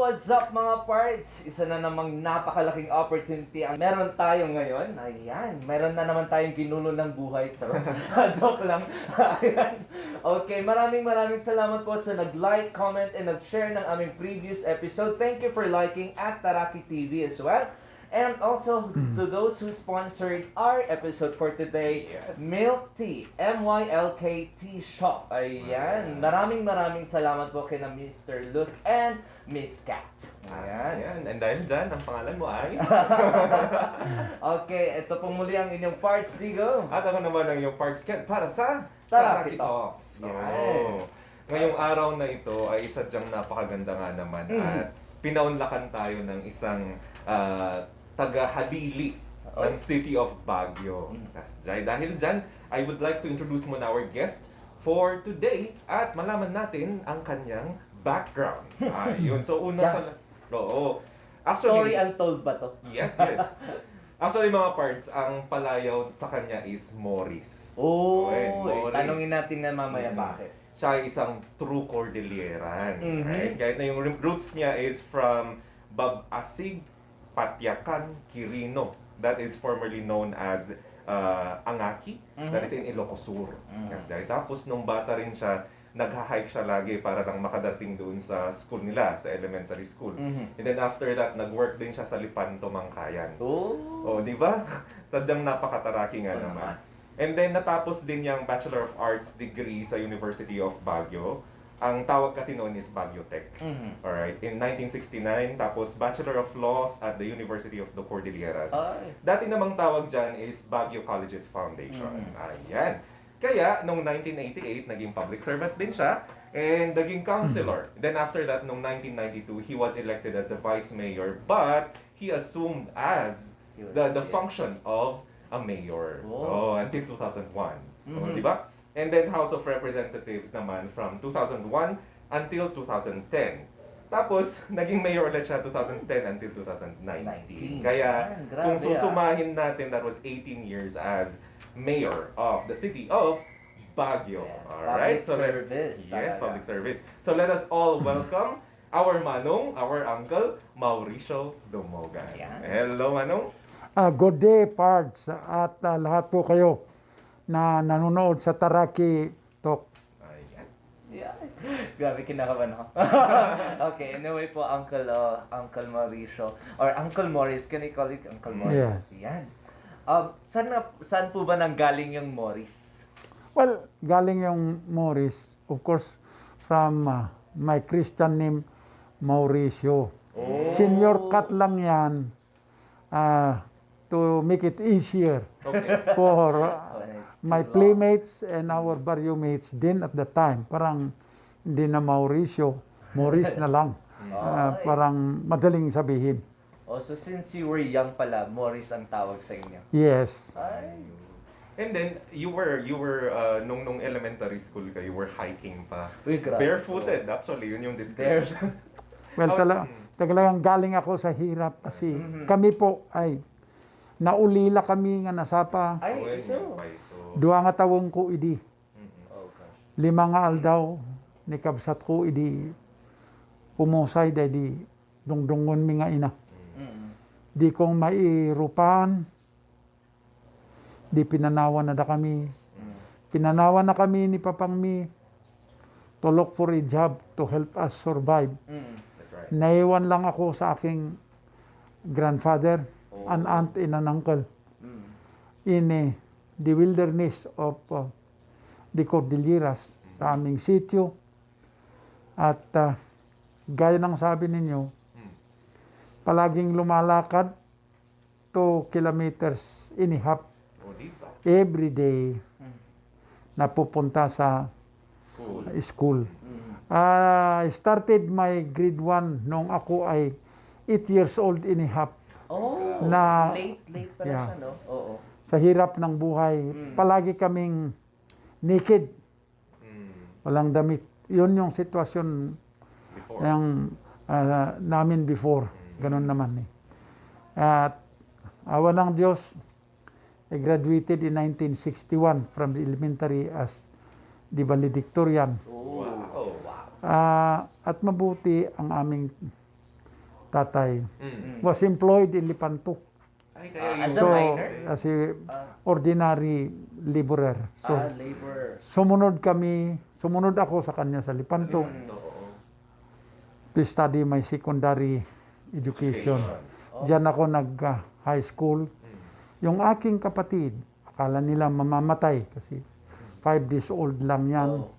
what's up mga parts? Isa na namang napakalaking opportunity ang meron tayo ngayon. Ayan, meron na naman tayong ginulo ng buhay. Charot. Joke lang. Ayan. Okay, maraming salamat po sa nag-like, comment, and nag-share ng aming previous episode. Thank you for liking at Taraki TV as well. And also to those who sponsored our episode for today, Yes. Milk Tea, MYLKT Shop. Ayan. Maraming salamat po kina Mr. Luke and Miss Cat. Ayan. Ayan. And dahil dyan, ang pangalan mo ay... Okay, ito po muli ang inyong parts, Digo. At ako naman ang iyong Parks Cat para sa Taraki Talks. So, Yan. ngayong araw na ito ay sadyang napakaganda nga naman at pinaunlakan tayo ng isang taga-halili ng City of Baguio. Dahil dyan, I would like to introduce muna our guest for today at malaman natin ang kanyang background. Ayun. So, una sa... Oo. Story untold ba to? Yes. Actually, mga parts, ang palayaw sa kanya is Morris. Oh, Okay, Morris. tanungin natin na mamaya bakit. Siya ay isang true Cordilleran. Right? Kahit na yung roots niya is from Babasig, Patyakan, Quirino. That is formerly known as Angaki. That is in Ilocos Sur. Tapos nung bata rin siya, nagha-hike siya lagi para lang makadating doon sa school nila, sa elementary school. And then after that, nag-work din siya sa Lipanto, Mangkayan. Oh, di ba? Sadyang napakataraki nga naman. And then natapos din yung Bachelor of Arts degree sa University of Baguio. Ang tawag kasi noon is Baguio Tech. Alright, in 1969, tapos Bachelor of Laws at the University of the Cordilleras. Dati namang tawag dyan is Baguio Colleges Foundation. Ayan. Kaya, noong 1988, naging public servant din siya and naging councilor. Then after that, noong 1992, he was elected as the vice mayor, but he assumed as the function of a mayor until 2001. Di ba? And then House of Representatives naman from 2001 until 2010. Tapos, naging mayor ulit siya 2010 until 2019. Kaya, kung susumahin natin, that was 18 years as mayor of the city of Baguio. Alright? Public service. Yes, public service. So let us all welcome our Manong, our Uncle, Mauricio Dumogan. Hello, Manong. Good day, Pards, at lahat po kayo na nanonood sa Taraki Talks. Ayan. Grabe, kinakabahan ako. Okay, anyway po, Uncle Mauricio, or Uncle Morris, can I call it Uncle Morris? Yes. Yan. Saan po ba nanggaling yung Morris? Well, galing yung Morris, of course, from my Christian name, Mauricio. Senior cut lang yan to make it easier for my playmates and our barrio mates din at the time. Parang hindi na Mauricio, Morris na lang. Parang madaling sabihin. So since you were young pala, Morris ang tawag sa inyo? Yes. And then, you were nung elementary school ka, you were hiking pa. Uy, grabe. Barefooted, actually, yun yung description. Well, talagang galing ako sa hirap kasi kami po ay naulila kami nga nasapa. Ay, iso. Dua nga tawong ko idi. 5 nga aldaw ni kabsat ko idi pumusay dahil di dungdungon mi nga ina. Di kong mairupan. Di pinanawan na da kami. Pinanawan na kami ni Papangmi to look for a job to help us survive. That's right. Naiwan lang ako sa aking grandfather, an aunt and an uncle in the wilderness of the Cordilleras sa aming sitio. At gaya ng sabi ninyo, palaging lumalakad 2 kilometers and a half every day na pupunta sa school. I started my grade 1 nung ako ay 8 years old and a half. Na Late pala siya, no? Oo. sa hirap ng buhay, palagi kaming naked. Walang damit. Yun yung sitwasyon ng namin before. Ganun naman eh. At awa ng Diyos, I graduated in 1961 from the elementary as the valedictorian. Wow. At mabuti ang aming tatay. Mm. Was employed in Lipanto. Ay, kaya As a So, minor? as a Ah, ordinary laborer. So, labor. sumunod ako sa kanya sa Lipanto Oo. to study my secondary education. Diyan ako nag-high school. Yung aking kapatid, akala nila mamamatay kasi 5 days old lang yan. Oh.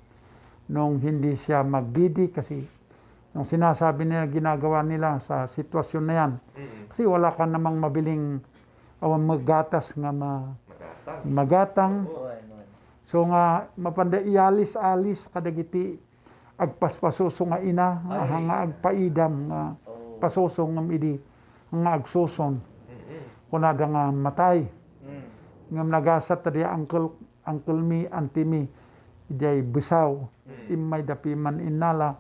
Nung hindi siya magbidi kasi nung sinasabi nila ginagawa nila sa sitwasyon na yan. Mm. Kasi wala ka namang mabiling magatas nga Magatang. magatang. Uwan. So nga mapanda ialis-alis kadagiti agpaspasuso nga ina Ay. nga agpaidam nga Oh. pasusong ngam idi nga agsuson Mm-mm. kunada nga matay Mm. ngam nagasat tadi uncle mi auntie mi iday busaw imay dapiman inala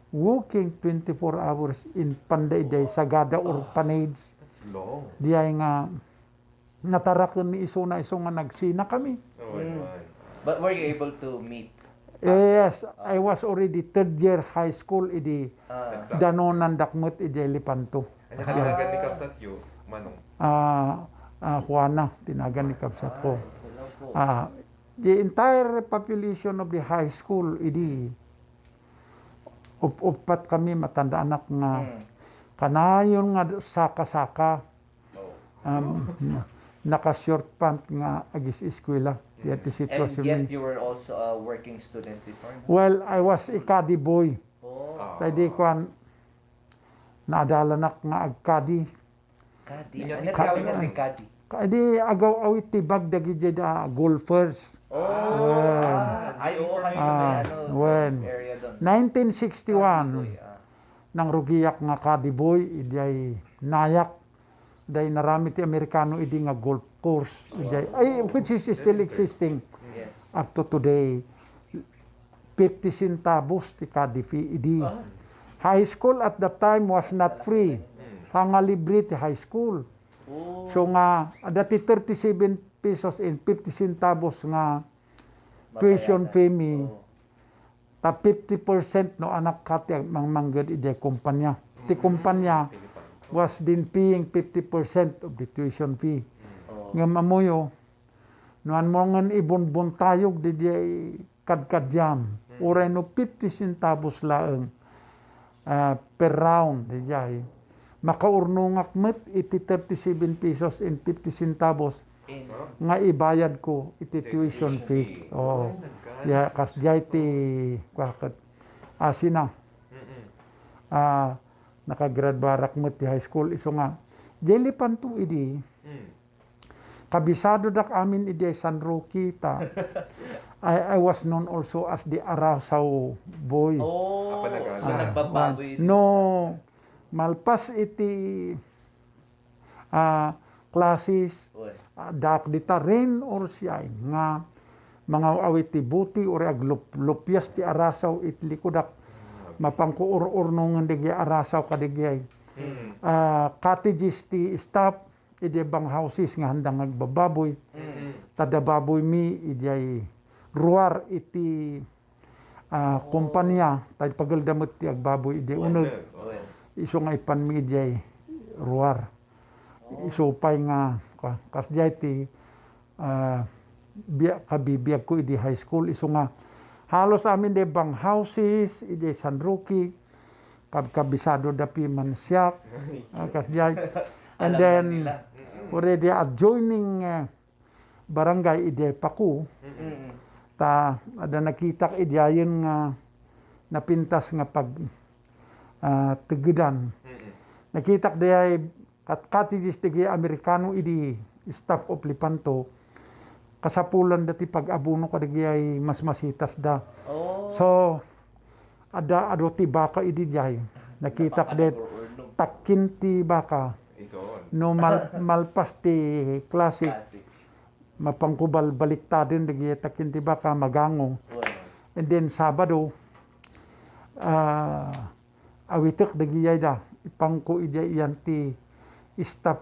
working 24 hours in panda iday sagada orphanage That's long. diyay nga nataraken ni iso na iso nga nagsina kami. Oh, man. But were you able to meet? Yes, I was already third year high school idi Nagsa- danonan dakmet idi Lipanto. Ay, nakalagan ni Kapsat yu, Manong. Juana tinagan ni kapsat ko. Hello po. The entire population of the high school idi upat kami matanda anak nga Mm. kanayon nga saka-saka Oh. naka-short pant nga agis eskwela. Yati And sitwasyon yet mi. you were also a working student before? No? Well, I was a caddy boy. Oh, Tadi kuan naadala nak nga agkadi. Kadi. Inya- Ano tawag natin Kadi? Kadi agaw awit tibag dagi jeda golfers. Oh, ay, oo, kasi may when? area doon. 1961 Kadi, nang rugiyak nga caddy boy iday nayak day narami ti Amerikano idi nga golf course iday ay which is still existing Yes. up to today 50 centavos ti caddy fee idi. High school at that time was not free. Hanga libre ti high school. Oh, So nga dati 37 pesos and 50 centavos nga tuition fee mi. Oh. Ta 50% no anak kati ang manggad ide kumpanya. Ti kumpanya was din paying 50% of the tuition fee. Oh. Nga mamuyo noan mo ngan ibon-bon tayog di kadkadyam. Uray no 50 centavos laeng per round di jay. Makaurnungak met iti 37 pesos and 50 centavos In, nga ibayad ko iti tuition fee. Oo. Ya kas jay ti kwakat asina. Nakagrad barak met ti high school iso nga. Jeli pantu idi kabisado dak amin idi San Roque ta. I was known also as the Arasaw boy. oh, Apa nag- so nagbabago yun. No malpas iti classes Uwan. dak dita rain or siyay nga mga awit ti buti or aglupyas ti arasaw itli ko dak mapangkuur-urno nga digya arasaw kadigay cottages ti staff iti bang houses nga handang agbababoy tada baboy mi iti ruar iti kumpanya tay pagaldamot ti agbaboy iti unod Uwan. iso nga ipan mi iti ruar isupay nga kasjay ti kabibiyag ko iti high school iso nga halos amin de bang houses iti San Roque kabisado da pi mansyak kasjay and Alam then na nila. already adjoining barangay iti Paku Mm-mm. ta ada nakita idyayon nga napintas nga pag tegedan nakita dayay cottages ti Amerikano idi staff of Lipanto kasapulan dati pag-abuno kadigay mas masitas da. Oh, So ada ado ti baka idi jay. Nakita det napaka-urno. takin ti baka Ison. no malpas ti klase Classic. mapangkubal baliktadin dagi takin ti baka magangong. Uwan. And then Sabado awitek dagi da ipangko idi yan ti staff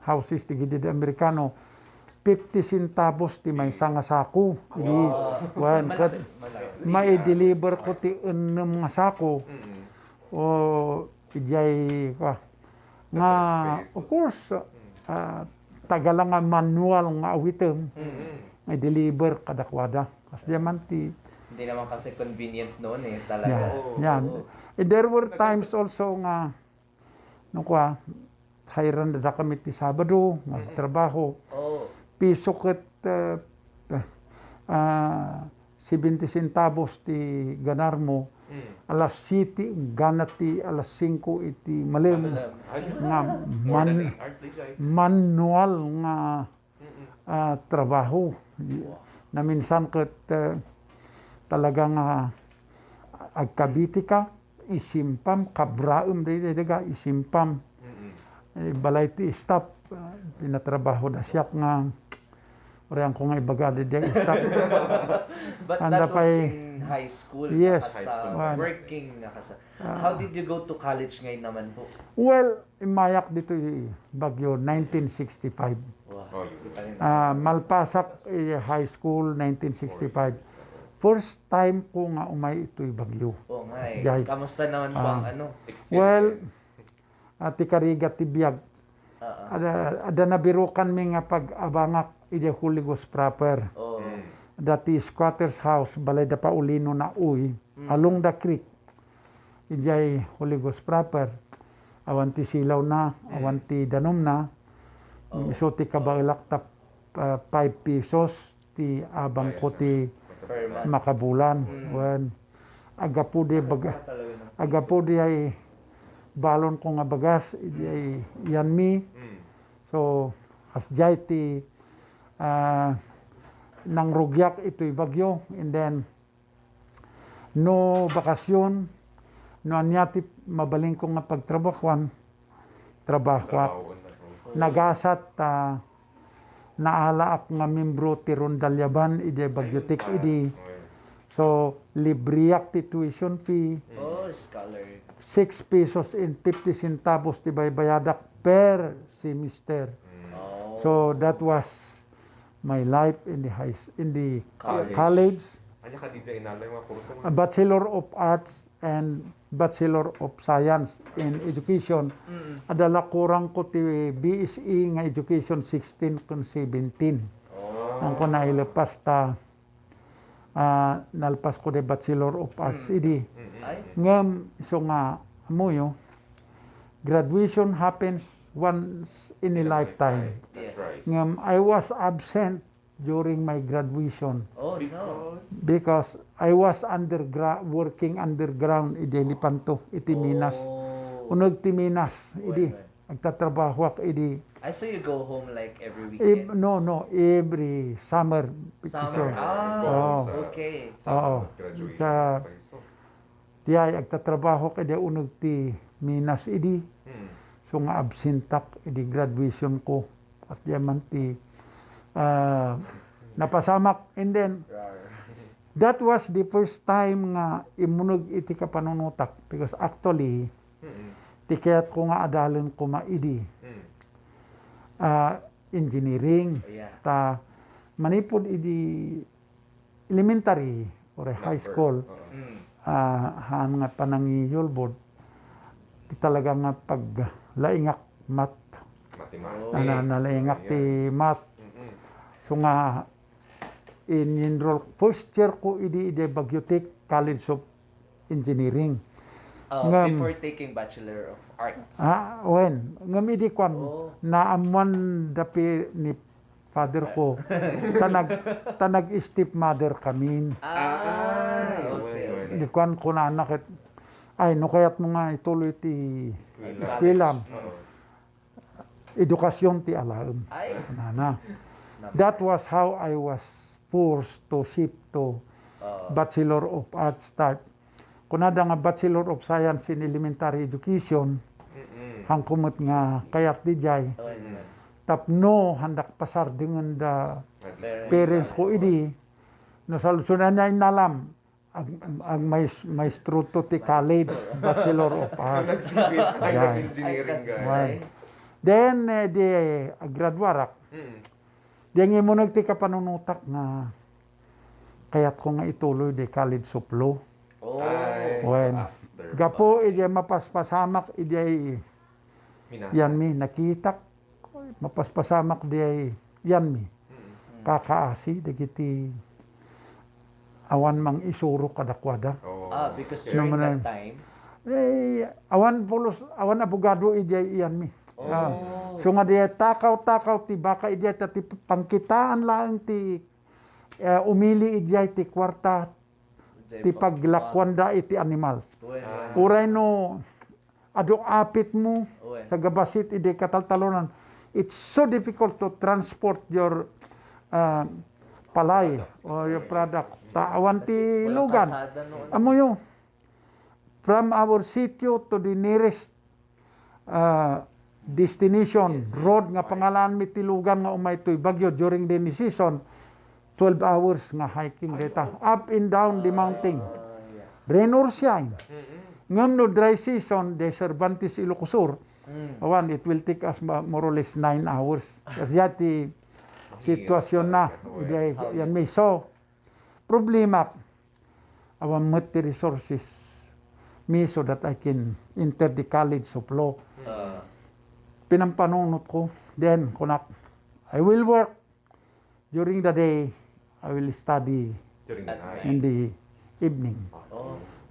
houses ti gidi Amerikano 50 centavos ti may nga sako. Wan kat mai-deliver ko ti 6 nga sako. O ijay nga spaces. of course tagala nga manual nga awitem Mm-mm. nga deliver kadakwada kasi diyan ti Hindi naman kasi convenient noon eh, yeah, talaga. yan. And there were times also nga nung hayran na kami ti Sabado nga trabaho Oh. piso ket 70 centavos ti ganar mo alas 7 ganat ti alas 5 iti malem nga More than 8 hours DJ. manual nga trabaho na minsan ket talagang agkabiti ka isimpam kabraem daga isimpam balay ti stop pinatrabaho da siya nga Oriang ko nga ibaga di stop. But Anda that pa was eh. in high school. Yes. Nakasa, High school. working. How did you go to college ngayon naman po? Well, imayak dito Bagyo 1965. Wow. Oh, Malpasak high school 1965. First time ko nga umay ito'y Bagyo. Oh nga eh. Jay. Kamusta naman po ang ano? Well, Experience. ti Kariga ti Biag. Ada nabirukan mi nga pag-abangak iti Holy Ghost proper. Oh. Dati squatter's house balay da paulino na uy along the creek. Ijay Holy Ghost proper. Awan ti silaw na, awan ti danom na. So ti kabailak tap 5 pesos ti abang ko ti Per month. makabulan. Wen agapo di baga agapo di ay balon ko nga bagas ijay yan mi. So kasjay ti nang rugyak ito'y bagyo and then no bakasyon no anyati mabaling ko nga pagtrabahuan trabahwak nagasat naala ak nga membro ti Rondalyaban ide bagyotik idi so libriyak ti tuition fee Oh, scholar. 6 pesos and 50 centavos ti baybayadak per semester. Oh. So that was my life in the college. Anya ka DJ inalay mga kurso. A Bachelor of Arts and Bachelor of Science in Education. Adala kurang ko ti BSE nga Education 16 kun 17. Ang ko na ilepas nalpas ko de Bachelor of Arts idi. Nice. Ngam so nga amuyo graduation happens once in a lifetime. Yes. right. Ngam I was absent during my graduation Oh, no. because I was working underground iti Lipanto iti Minas. Oh. Unog ti Minas idi Well. agtatrabaho ak idi I saw you go home like every weekend. no every summer. Summer. Oo. Okay. Oo. Sa- Diay agtatrabaho kay unog ti Minas idi. So nga absentak idi graduation ko at diaman ti napasamak and then that was the first time nga imunog iti kapanunutak because actually ti kayat ko nga adalon ko maidi engineering Yeah. ta manipod idi elementary or high school haan nga panangiyulbod ti talaga nga paglaingak math nalaingak ti math so nga in-enroll first year ko idi Bagyotek College of Engineering Before taking Bachelor of Arts. when ngam idi kwan Oh. naamuan dapi ni father ko tanag stepmother kami Okay. di kwan ko na anak ay no kayat mo nga ituloy ti eskwela edukasyon ti alaem Ay. nana. That was how I was forced to shift to Bachelor of Arts start. Kunada nga Bachelor of Science in Elementary Education, hangkumot nga kayat di jay. Tapno handak pasar dengan da parents ko idi. No salusunan niya inalam ang maestro to ti college Bachelor of Arts. Engineering Well, then di graduarak. Diyan mo nagti ka panunutak nga kayat ko nga ituloy di College of Law. Oh. When Gapo, ijay mapaspasamak, ijay Minasa. yan mi, nakitak. Mapaspasamak, ijay yan mi. Kakaasi, dagiti awan mang isuro kadakwada. Oh, Because okay. during Naman that time, Awan abogado ijay yan mi. So nga diya takaw-takaw ti baka ijay ti pangkitaan lang ti umili ijay ti kwarta ti paglakwanda iti animals. Uray no ado apit mo sa gabasit ijay kataltalonan. It's so difficult to transport your palay or your product. Awan ti lugan. Amo yo. From our sitio to the nearest destination, road nga pangalan mi tilugan nga umay to'y bagyo during the season, 12 hours nga hiking data. Up and down the mountain. Rain or shine. Ngam no dry season, the Cervantes Ilocosur, awan, it will take us more or less 9 hours. Kasi ti sitwasyon na. Yan may. So, problema, awan mo ti resources me so that I can enter the college of law. Pinampanunot ko. Then, kunak, I will work during the day. I will study During the night. in the evening.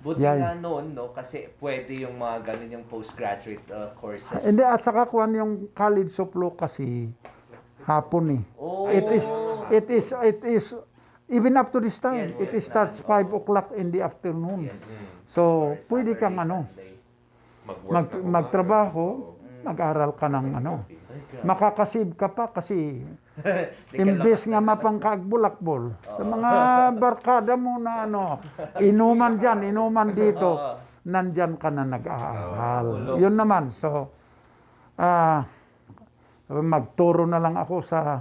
Buti Yan. nga noon, no? Kasi pwede yung mga ganun yung postgraduate courses. Hindi, at saka kuwan yung college of law kasi hapon eh. Oh. It is, even up to this time, Yes, it yes, starts 5 o'clock in the afternoon. Yes. So, Or pwede Saturday, kang Sunday. Mag-work na magtrabaho, umaga. mag-aral ka ng ano. Makakasib ka pa kasi Di ka imbes lakas nga na mapangkaagbulakbol sa mga barkada mo na ano, inuman dyan, inuman dito, nandyan ka na nag-aaral. Yun naman. So, magturo na lang ako sa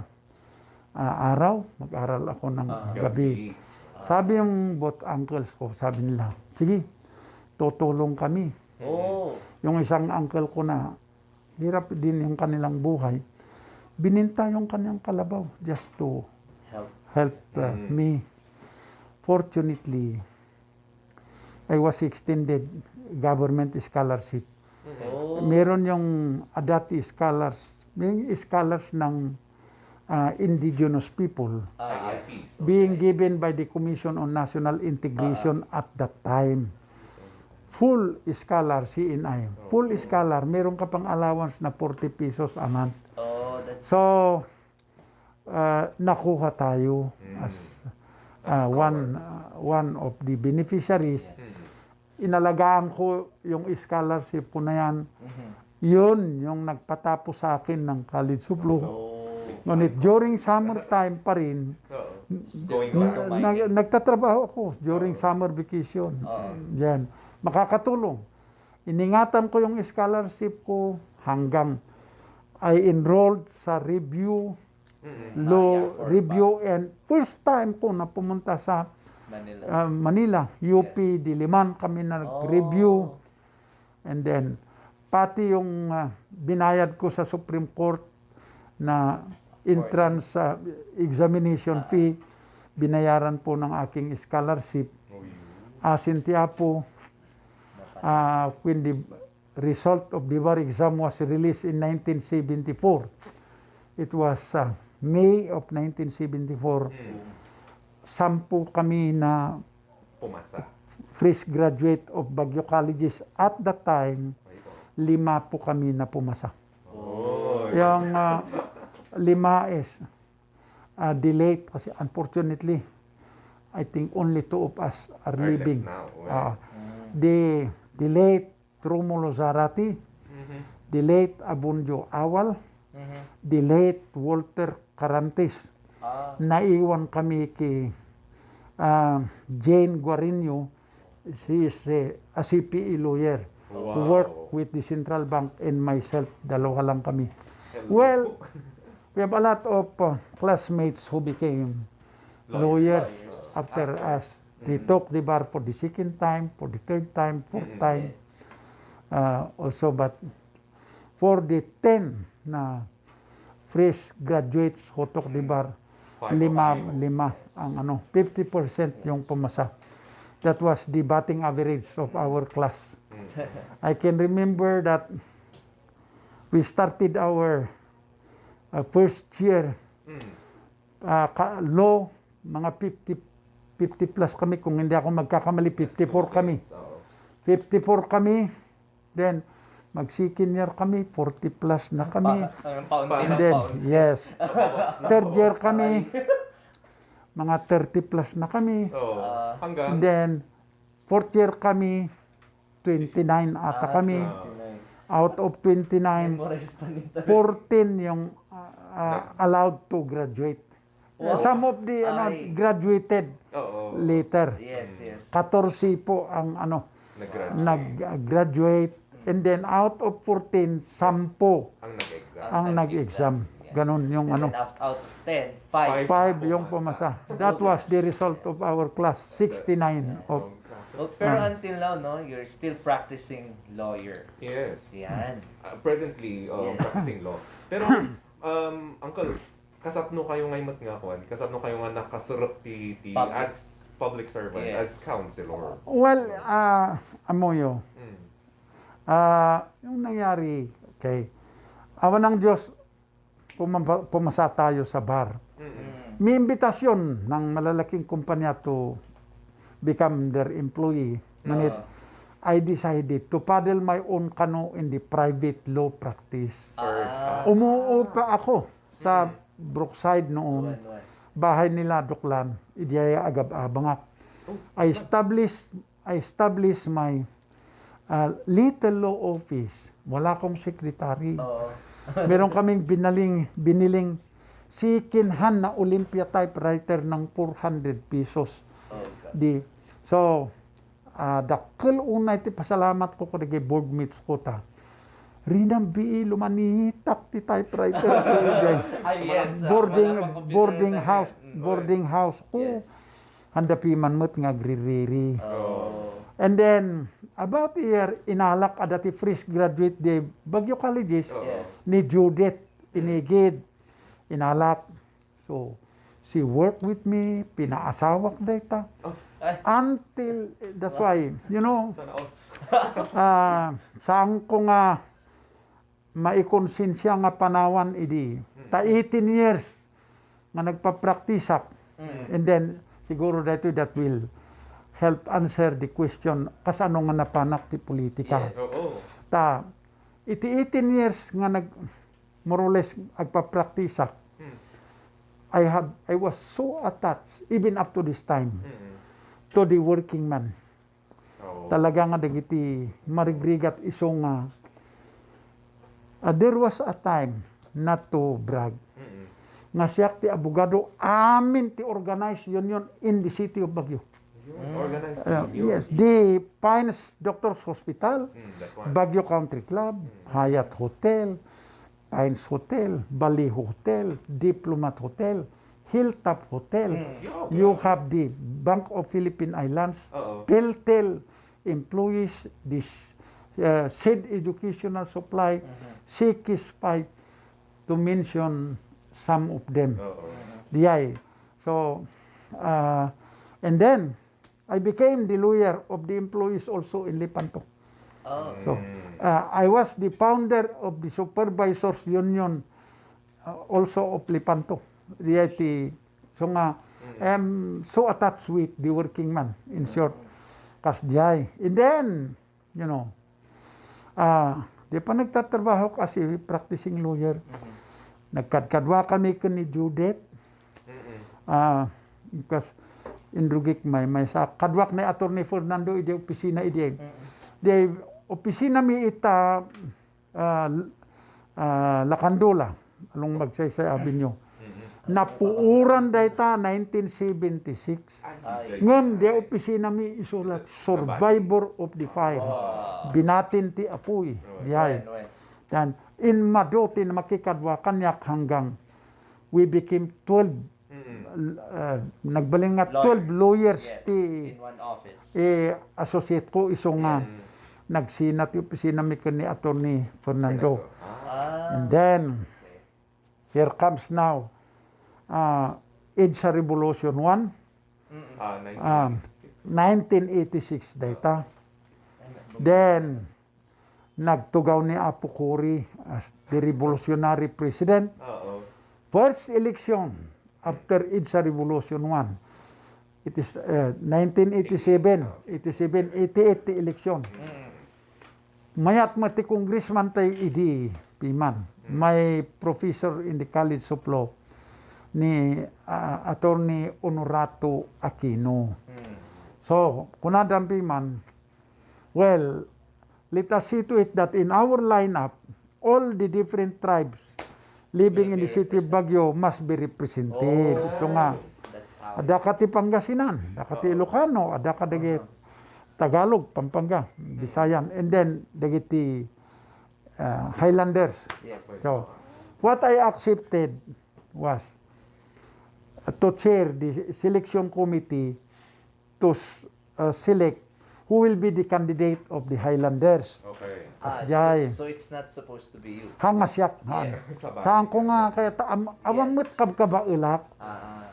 araw, mag-aral ako ng gabi. Sabi yung both uncles ko, sabi nila, sige, tutulong kami. Oh. Yung isang uncle ko na hirap din yung kanilang buhay, bininta yung kanyang kalabaw just to help me. Fortunately, I was extended government scholarship. Oh. Meron yung dati scholars, may scholars ng indigenous people Yes. being given by the Commission on National Integration at that time. Full scholar, CNI. Full scholar, meron ka pang allowance na 40 pesos a month. Oh, that's So, nakuha tayo as one of the beneficiaries. Inalagaan ko yung scholarship ko na yan. Yun yung nagpatapos sa akin ng college of law. Ngunit during summertime pa rin, Going back. nagtatrabaho ako during summer vacation. Yan. Makakatulong. Iningatan ko yung scholarship ko hanggang I enrolled sa review, law review, and first time ko na pumunta sa Manila, UP Diliman kami na nag-review. And then, pati yung binayad ko sa Supreme Court na entrance examination fee, binayaran po ng aking scholarship. Sintiya po, when the result of the bar exam was released in 1974, it was May of 1974, 10 kami na Pumasa. fresh graduate of Baguio Colleges. At that time, 5 po kami na pumasa. Oh. Yung 5 is delayed kasi unfortunately, I think only 2 of us are living. Now. The late Romulo Zarate, the late Abundio Awal, the late Walter Carantes. Naiwan kami kay Jane Guarino. She is a CPE lawyer who worked with the Central Bank, and myself, dalawa lang kami. Well, we have a lot of classmates who became lawyers after us. They took the bar for the second time, for the third time, fourth time. Also, but for the 10 na fresh graduates who took the bar, 5 ang 50% yung pumasa. That was the batting average of our class. I can remember that we started our first year law, mga 50 plus kami, kung hindi ako magkakamali, 54 kami. So, 54 kami, then mag-second year kami, 40 plus na kami. Paunti And ng then, paunti. yes, third year kami, mga 30 plus na kami. hanggang And then, fourth year kami, 29 ata kami. Out of 29, Memorize pa nito. 14 yung allowed to graduate. Wow. Some of the Ay. graduated oo, later. Yes, yes. 14 po ang nag-graduate. nag-graduate. And then out of 14, 10 ang nag-exam. ang nag-exam. Yes. Ganon yung And then out of 10, 5. 5 yung pumasa. That was the result of our class, 69 of. Oh, pero until now, no, you're still practicing lawyer. Yes. Yan. Presently, Yes. practicing law. Pero, Uncle, kasapno kayo ngay nga kuan, kasapno kayo nga nakasurot ti Public. as public servant, Yes. as counselor. Well, amoyo, Mm. yung nangyari, okay, awan ng Diyos, pumasa tayo sa bar. May imbitasyon ng malalaking kumpanya to become their employee. Ngunit, I decided to paddle my own canoe in the private law practice. First, Umuupa ako sa Brookside noon. Bahay nila Duklan, idiyaya agab-abangak. I established my little law office. Wala akong secretary. Meron kaming biniling second-hand na Olympia typewriter ng 400 pesos. Dakkel unay ti pasalamat ko kay board mates ko ta. Rinang bii lumanitak ti typewriter ko dyan. Yes. Boarding house ko. Yes. Handa piman mo't nga gririri. Oh. And then, about a year, inalak adati fresh graduate de Baguio Colleges Yes. ni Judith Inigid. Inalak. So, she worked with me, pinaasawak data. Until, that's why, you know, sana all. saan ko nga maikonsensya nga panawan idi. Ta 18 years nga nagpa-praktisak. And then, siguro that will help answer the question kasano nga napanak ti politika. Yes. Oo. Ta, iti 18 years nga more or less agpa-praktisak. I was so attached, even up to this time, to the working man. Oo. Talaga nga dagiti marigrigat iso nga there was a time, not to brag, nga siya ti abogado amin ti organized union in the city of Baguio. Organized Yes, the Pines Doctors Hospital, that's one. Baguio Country Club, Hyatt Hotel, Pines Hotel, Bali Hotel, Diplomat Hotel, Hilltop Hotel. You have the Bank of Philippine Islands, Oo. PhilTel employees, this SED Educational Supply, Sikis Pipe, to mention some of them. Oo. So, and then, I became the lawyer of the employees also in Lepanto. Oh. So, I was the founder of the Supervisors Union also of Lepanto. So nga, I am so attached with the working man, in short. Kasjay. And then, you know, di pa nagtatrabaho kasi practicing lawyer. Nagkadkadwa kami ni Judith. Because indrugik may sa kadwak na Attorney Fernando ide opisina ide. Di opisina mi ita Lakandula along Magsaysay Avenue. Napuuran dayta 1976. Ngem di opisina mi isulat survivor of the fire. Binatin ti apoy. Diyay. Dan in Madoti na makikadwa kanyak hanggang we became 12 nagbaling nga 12 lawyers Yes, ti in one office. associate ko iso nga nagsinat ti opisina mi ken ni Attorney Fernando. And then here comes now EDSA Revolution 1. 1986 data. Then, nagtugaw ni Apo Cory as the revolutionary president. Oo. First election after EDSA Revolution 1. It is 1987, 88 the election. Mayat mati congressman tay idi piman. May professor in the College of Law ni Attorney Honorato Aquino. So, kunadang piman, well, let us see to it that in our lineup, all the different tribes living in the city of Baguio must be represented. So nga, That's how. ada ka ti Pangasinan, ada ka ti Ilocano, ada ka dagit Tagalog, Pampanga, Visayan, and then dagiti Highlanders. Yes. So, what I accepted was to chair the selection committee to select who will be the candidate of the Highlanders. Okay. Jai. So it's not supposed to be you. Hangasyak. Yes. Saan ko nga kaya awang Yes. met kabailak. Ah.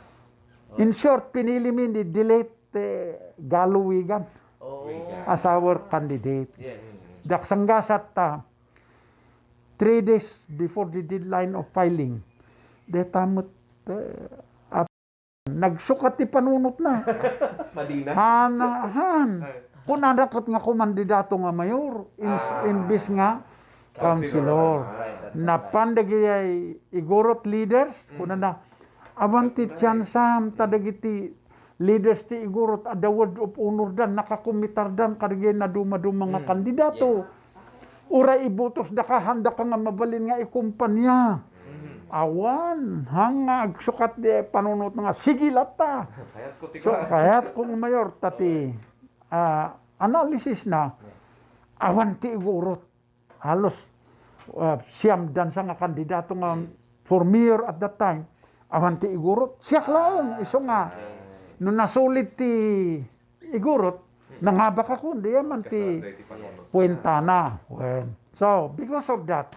In short, pinili mi ni Delete Galuwigan Oh. as our candidate. Yes. Daksanggasat ta 3 days before the deadline of filing. De tamot nagsukat ti panunot na. Madina. Han. Kung nadakat nga kumandidato nga mayor, imbis nga councilor. Right. Napandagi ay igorot leaders, kuna na awanti tiyansam tadagiti leaders ti igorot ada word of honor dan nakakumitar dan karigay na dumadum mga kandidato. Ura ibutos da ka handa ka nga mabalin nga ikumpanya. Awan, hangag sukat di panunot nga sigilat ta. Kaya't ko So kaya't kung mayor tati analysis na awan ti igurot halos siyam dan sa nga kandidato nga for mayor at that time awan ti igurot siyak lang iso nga no nasulit ti igurot nangaba ka kundi man ti puwentana. So because of that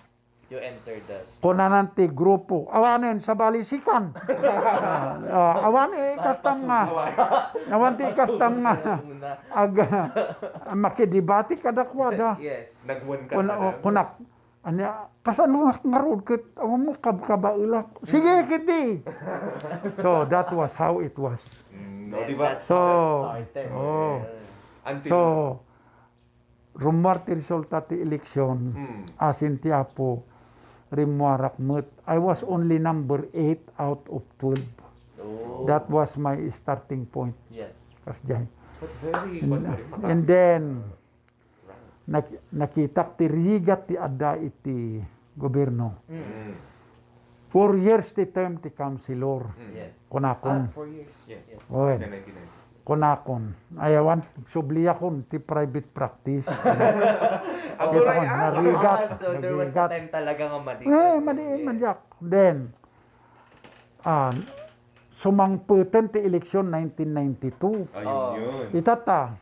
You entered the kunanan ti grupo awanen sa balisikan. Awan kastang nga awan ti kastang nga makidibati kadakwada Yes. Nagwan ka na. kunak anya kasanuhak ngarod ket mo kabailak sige kiti. So that was how it was. No, di ba? That's So, how it started. oh. Until, So rumar ti resulta ti eleksyon asin ti Apo rimuarak met. I was only number 8 out of 12. Oh. That was my starting point. Yes. Kasjay. but very mataas. And then nakita ti rigat ti adda iti gobyerno. 4 years ti term ti councilor. Yes. Kunakon. 4 years. Yes. Yes. Okay. 1999. Kunakon. Ayawan, subli akon ti private practice. Ako Kita rin, ko, narigat. So there was a time talaga nga madiin. Madiin man jak. Then, sumangputan ti eleksyon 1992. Ayun yun. Itata,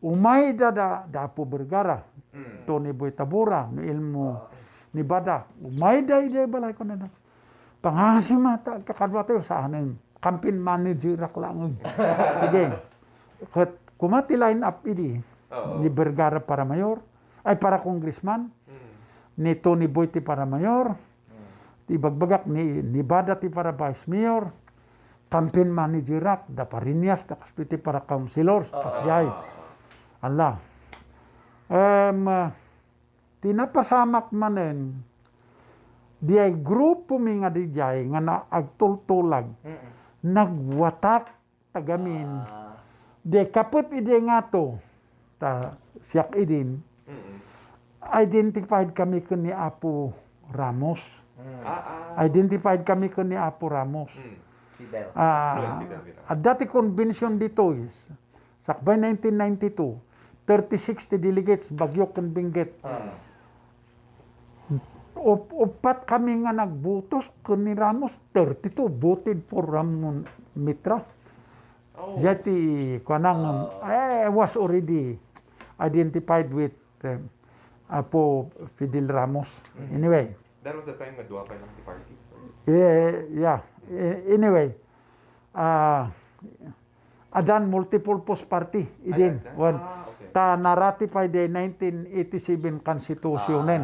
umay da po Vergara, Tony Boy Tabura, ni Ilmo, ni Bada, umay da balay ko na. Pangasim mata, kakadwa tayo sa anin, campaign manager ak lang. Sige, kumati line up ini, ni Vergara para mayor, ay para congressman, ni Tony Boy ti para mayor, ti bagbagak ni Bada ti para vice mayor, campaign manager ak, da Parinyas, da kaspiti para councilors, kasjay. Allah. Tinapasamak manen, di ay grupo mi nga di jay, nga na agtultulag, nagwatak tagamin. Di kapit ide nga to, siyak idin, identified kami ko ni Apo Ramos. Identified kami ko ni Apo Ramos. Fidel. At dati convention dito is, sakbay 1992, 30-60 delegates, Bagyo Benguet. Upat kami nga nagbutos ko ni Ramos, 32 voted for Ramon Mitra. Yati, I was already identified with Apo Fidel Ramos. Anyway. That was the time na duwa pa ng parties. Yeah. Anyway, adan multipurpose party idin. Ayan. Wan. Okay. Ta na-ratify the 1987 Constitution. Okay.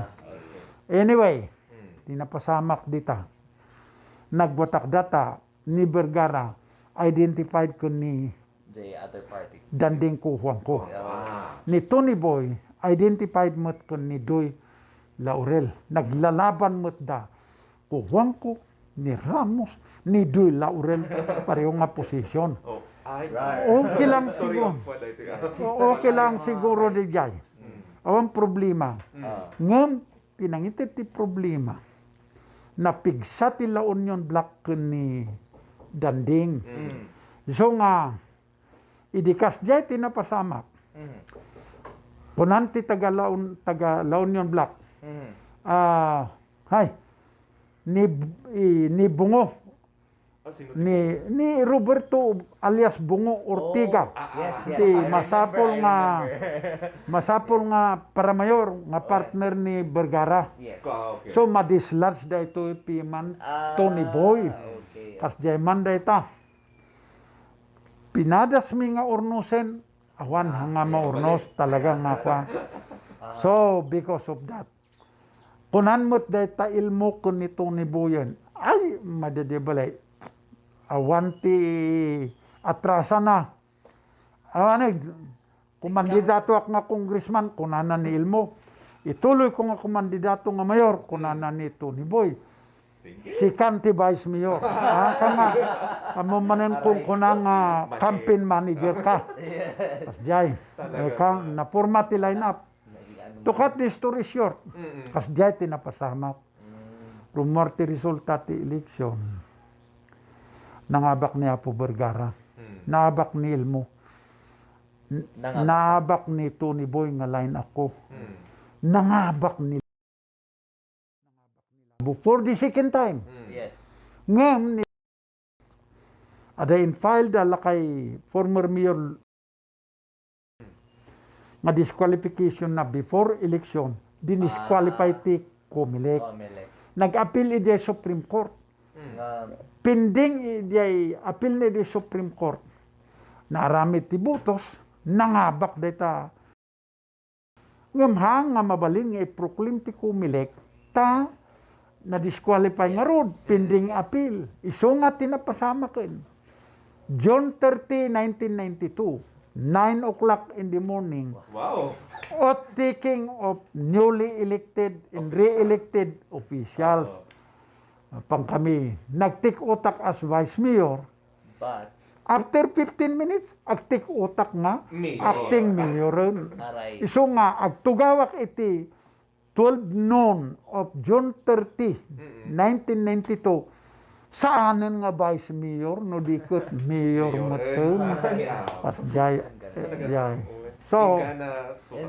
Anyway, Mm. tinapasamak dita. Nagwatak data ni Vergara identified ko ni The other party. Danding Kuhuang ko. Ah. Ni Tony Boy identified mo ko ni Doy Laurel. Naglalaban mo da Kuhuang ko ni Ramos ni Doy Laurel pareho nga posisyon. Oh. Ay. Right. Okay lang Sorry siguro. of what I think. Okay lang siguro di jay. Awan problema. Ah. Ngam pinangitit ti problema. Napigsa ti La Union Black ken ni Danding. Mm. So nga idikas jay tinapasamak. Mm. Kunan ti taga La Union Black. Mm. Hay ni Bungo Oh, sino? ni Roberto alias Bungo Ortiga. Yes, yes. Di, I masapol remember. Masapol nga para mayor nga partner ni Vergara. Yes. Ah, okay. So madislodge da ito piman Ah, Tony Boy. Okay. Kas jayman da ita. Pinadas mi nga urnusen awan nga maurnos talaga nga kwa. So because of that. Kunan mo't da ita ilmo kun ni Tony Boyan. Ay madadibalay. Awan ti atrasa na. Awan kumandidato ak nga congressman kunanan ni ilmo. Ituloy ko nga kumandidato nga mayor kunanan ni Tony Boy. Sige. Si Kanti Vice Mayor. Kama manen kung kunang campaign manager ka. Kasjay. Kang napurma ti lineup. To cut the story short. Kasjay tinapasamak. Rumor ti resulta ti eleksyon. Nangabak ni Apo Vergara. Naabak ni Ilmo. Naabak ni Tony Boy nga line ako. Nangabak ni for the second time. Yes. Ngam ni ada in file dala kay former mayor nga disqualification na before election dinisqualify ti Comelec. Comelec. Nag-appeal ide Supreme Court. Pending ide appeal ni di Supreme Court. Naramit ti butos nangabak data. Ngam nga mabalin nga i-proclaim ti Comelec ta na disqualify nga rod pending appeal. Iso nga tinapasamakin. June 30, 1992, 9 o'clock in the morning, Wow. oath taking of newly elected and re-elected officials. Pang kami, nagtik utak as vice mayor. But, After 15 minutes, agtik utak nga, Mayor. acting mayor. aray. Iso nga, agtugawak iti 12 noon of June 30, 1992, saanan nga vice mayor, no dikot mayor mo ito. Pas jay. So,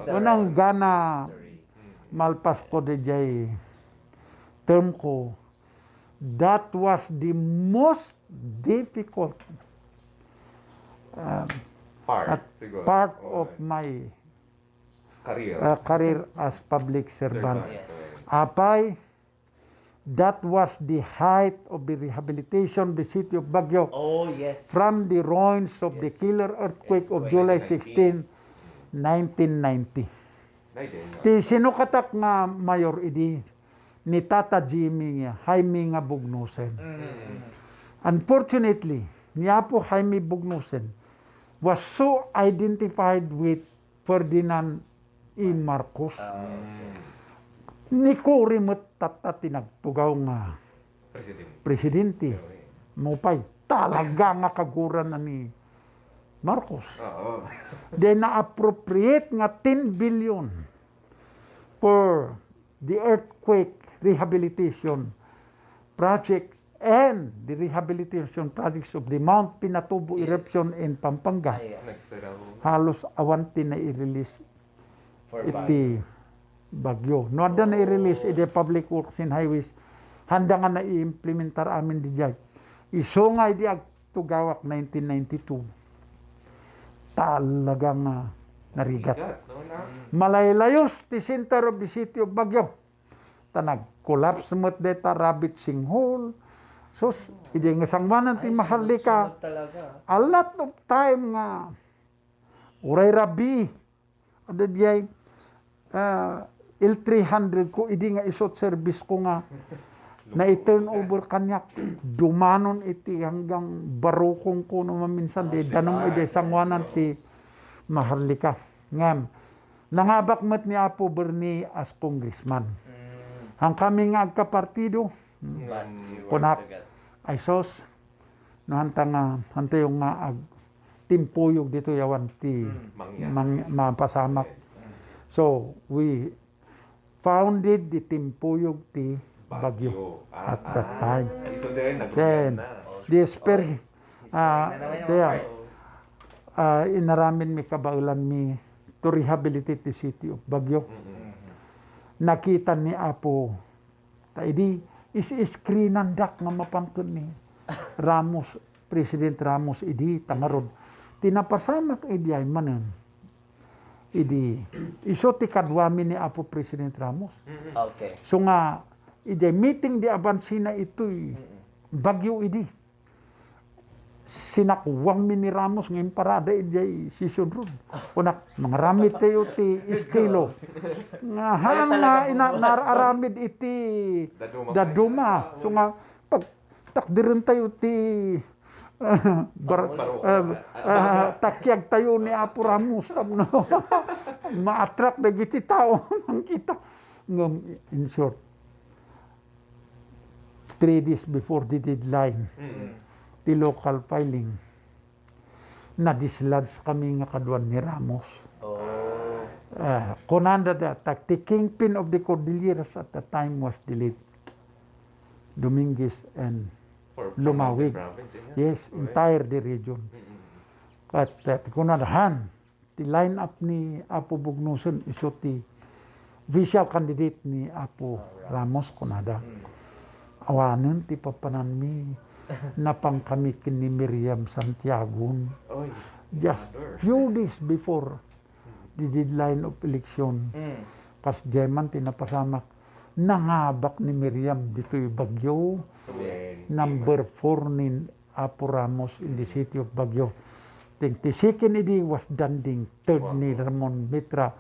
unang gana malpas ko di jay term ko, that was the most difficult part of my career. career as public servant. Yes. Apay, that was the height of the rehabilitation of the city of Baguio Oh, yes. from the ruins of the killer earthquake of July 16, 1990. Ti sinukatak nga mayor idi ni Tata Jimmy nga Jaime nga Bugnusen. Unfortunately, niya po Jaime Bugnusen was so identified with Ferdinand E. Marcos. Ni Cory mo't tinagtugaw nga presidente. Mupay, talaga nga kaguran na ni Marcos. Then na-appropriate nga 10 billion for the earthquake rehabilitation project and the rehabilitation projects of the Mount Pinatubo eruption in Pampanga. Ay, Halos awanti na i-release for iti Bagyo. No ada na i-release iti Public Works and Highways. Handa nga na i-implementar amin di jay. Iso nga iti agtugawak 1992. Talagang narigat. Malaylayos ti center of the city of Baguio. Ta nag-collapse mo't deta rabbit singhole, Sus, idi nga sangwanan ti Maharlika. Sunod talaga. A lot of time nga uray rabi ada diay L300 ko idi nga isot service ko nga na i-turn over kanyak dumanon iti hanggang barukong ko no maminsan di danong ide sangwanan ti Maharlika ngam nangabak met ni Apo Bernie as congressman ang kami nga agkapartido kunak ay sos no hanta yung nga ag timpuyog dito yawan ti mapasamak so we founded the timpuyog ti Bagyo at that time. So then, Then, the History na naman yung there, parts. inaramin mi kabaulan mi to rehabilitate the city of Bagyo. Nakita ni Apo, taidi is-screenan dak nga mapangkon ni Ramos, President Ramos, idi tamarod. Tinapasamak idi ay manen. Idi, iso ti kadwami ni Apo President Ramos. Okay. So nga, ide meeting di abansina ito'y Bagyo idi. Sinakuwang mi ni Ramos ngayon parada ide sisunrod. Kunak, mga ramit tayo ti estilo. Nga haan nga nararamid iti daduma. So nga, pag takdirin tayo ti takyag tayo ni Apo Ramos. Ma-attract na giti tao. Kita. In short, 3 days before the deadline, the local filing, na-dislodge kami nga kadwan ni Ramos. Oh. Konanda that the kingpin of the Cordilleras at the time was delayed. Dominguez and Lumawig. Yes, entire the region. At kunadahan, the line-up ni Apo Bugnuson iso ti official candidate ni Apo Ramos kunada. Awanan ti papanan mi napang kami ni Miriam Santiago just few days before the deadline of election. Pas Jeman tinapasamak nangabak ni Miriam dito yung Bagyo. Number 4 ni Apo Ramos in the city of Bagyo. The second idi was danding third ni Ramon Mitra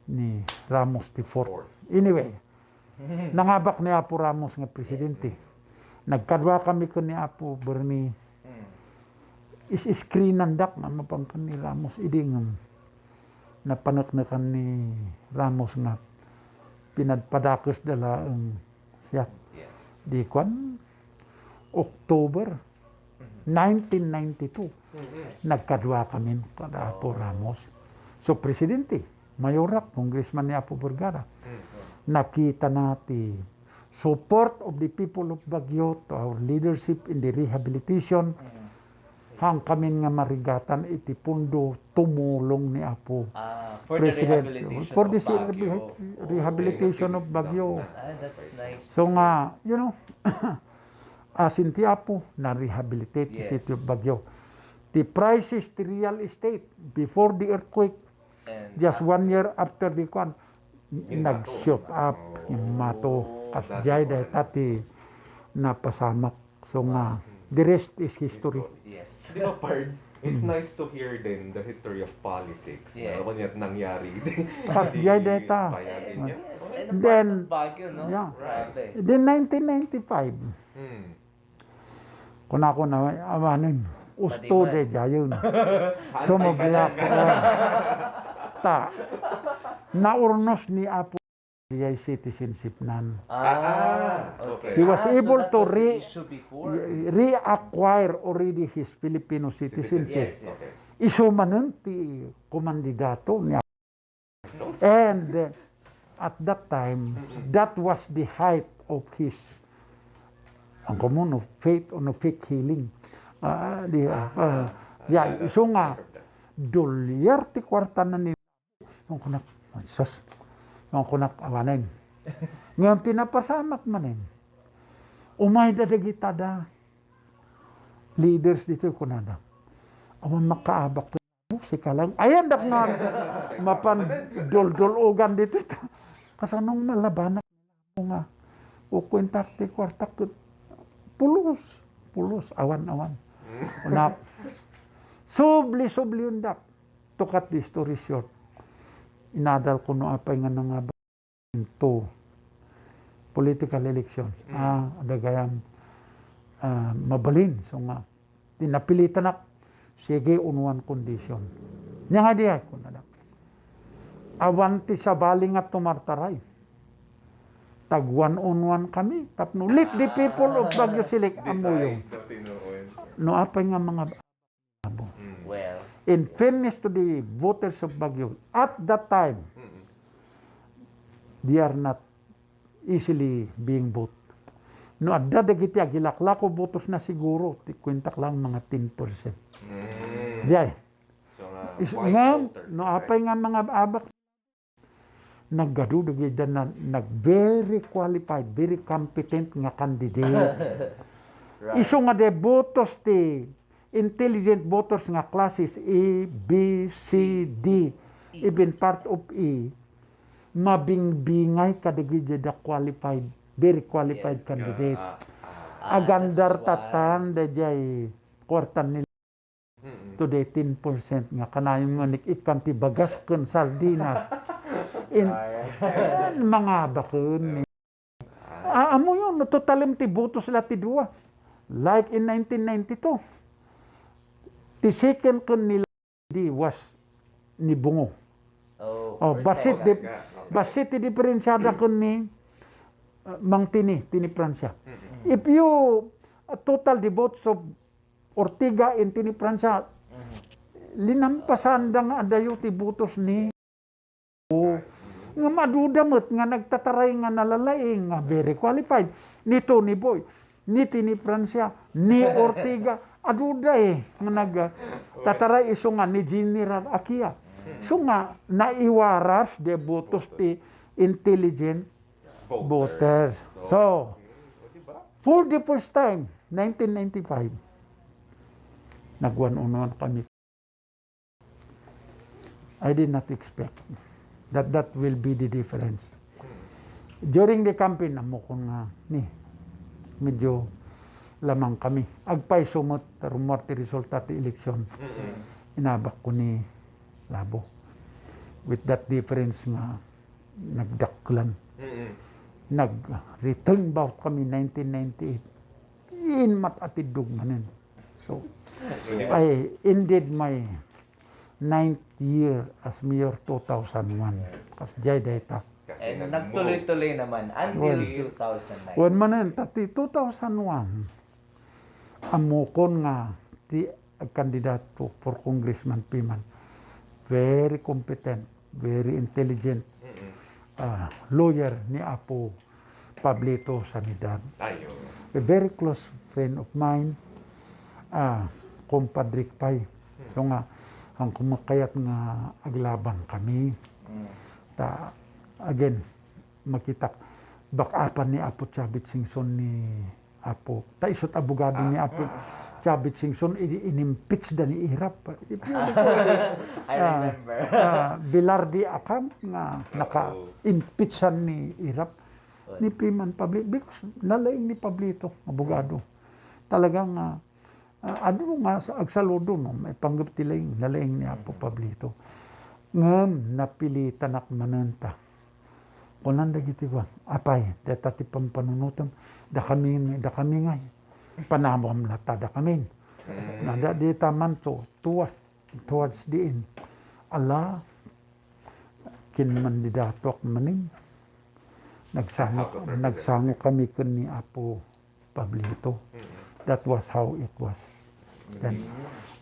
ni Ramos the fourth. Anyway, nangabak ni Apo Ramos nga presidente. Nagkadwa kami ko ni Apo Bernie. Is-screenandak nga mapangkan ni Ramos. Idi nga napanaknakan ni Ramos nga pinadpadakos dala ang siya. Di kwan, October 1992. Nagkadwa kami kada Apo Ramos. So, presidente, mayorak, congressman ni Apo Vergara. Nakita natin support of the people of Bagyo to our leadership in the rehabilitation. Hang kami nga marigatan iti pundo tumulong ni Apo For President. the rehabilitation For the of Baguio. rehabilitation of Bagyo. That's nice. So nga, you know, asin ti Apo na rehabilitate the city of Bagyo. The prices, the real estate before the earthquake, And just 1 year after the kwan, nag-shoot up yung mato. As jay dahil tati napasamak. So nga, the rest is history. yes. Di ba, Pards, it's nice to hear din the history of politics. Yes. Ano kanya't nangyari. As jay dahil ta. Bayagin niya. Yes. And Then, a part of Baguio, no? yeah. Grabe. Then 1995, kung ako na amanin, usto de jayon. Sumabla ko. Ta, naurnos ni Apo Diyay citizenship nan. Okay. He was So able that to was the issue before. reacquire already his Filipino citizenship. Yes, yes. Isumanan ti kumandidato niya. And at that time, that was the height of his ang common of faith on fake healing. So nga, dolyar ti kwarta na nila. Yung kunak, sus, yung kunak awanin. Ngayon pinapasamak manin. Umay dadagitada. Leaders dito yung kunada. Awan makaabak to. Si kalang, ayan dak nga mapan dol-dol-ugan dito. Kasanong malabanak nga. O kwentak ti kwarta pulos, awan-awan. Unak, subli undak. To cut the story short, inadal ko no apay nga nga into political elections. Adagayam mabalin. So nga, tinapilitan ak, sige on one condition. Nya nga diya ko na awanti sa baling at tumartaray. Tag one-on-one kami. Tapno, let the people of Baguio select amuyo. No apay nga mga abo. Well, In fairness to the voters of Baguio, at that time, they are not easily being voted. No, adda dagiti agilaklako botos na siguro, kwintak lang mga 10%. Diyan. So, No, apay nga mga abak, naggadudugay na very qualified, very competent nga candidate. right. Iso nga de botos ti intelligent voters nga classes A, B, C, D, even part of E, mabingbingay kadagiti da qualified, very qualified Yes. candidates. Ah, Agandar that's why. tatan da jay kwartan nila to the 10% nga kanayong nga ikan ti bagas kun sardinas. In mga bakun. Amo yun, totalim ti botos sila ti duwa. Like in 1992, the second kun nila was ni Bungo. Oh, Basit ti diferensyada kun ni Mang Tini Pransya. If you total the votes of Ortiga in Tini Pransya, linampasan da nga adayo ti botos ni nga madudamot nga nagtataray nga nalalaing nga very qualified ni Tony Boy, ni Tini Pransya, ni Ortiga, aduda nga nagtataray iso nga ni General Akia. So nga naiwaras de botos ti intelligent voters. So, for the first time, 1995, nagwan-unuan kami. I did not expect that will be the difference. During the campaign, namo ko nga, medyo lamang kami. Agpay sumot, rumor ti resulta ti eleksyon. Inabak ko ni Labo. With that difference nga, nagdaklan. Nag-return bout kami 1998. Inmat atidug manin. So, I ended my 9th year as mayor 2001. Kasi jay data. And nagtuloy-tuloy naman until 2009. Wan manin, tati 2001, amukon nga ti kandidato for congressman Piman. Very competent, very intelligent. Lawyer ni Apo Pablito Sanidad. A very close friend of mine, kumpadrik pay. So nga, ang kumakayat nga aglaban kami. Again, makita, bakapan ni Apo Chavit Singson ni Apo. Isot abogado ni Apo Chavit Singson, inimpeach da ni Irap. I remember. Bilardi Akam nga naka-impeachan ni Irap ni Piman Pablito because nalaing ni Pablito, abogado. Talagang ano nga sa agsaludo no, may panggap tilaing nalaing ni Apo Pablito. Ngam napilitan ak mananta. Kunan dagiti ko, apay, data ti pampanunutan, da kami ngay. Panamam na tada kami. Nada di taman to, towards the end. Ala, kinmandidato ak maning. Nagsango kami kun ni Apo Pablito. That was how it was.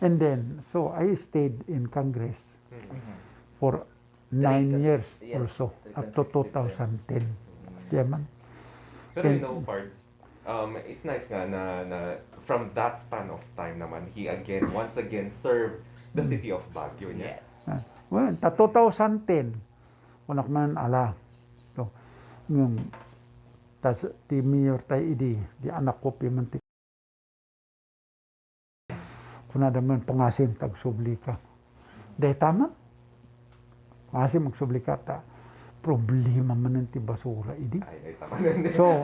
And then, so I stayed in Congress for 9 years or so, up to 2010. Yaman. Pero you know, parts, it's nice nga na from that span of time naman, he once again served the city of Baguio niya. Yes. Well, 2010, unak man ala. So, yung tas ti mayor tayo di anak ko pimantik. Kuna naman pangasim tagsubli ka. Dahil tama. Pangasim magsubli ka ta. Problema man ti basura idi. Ay, tama na. So,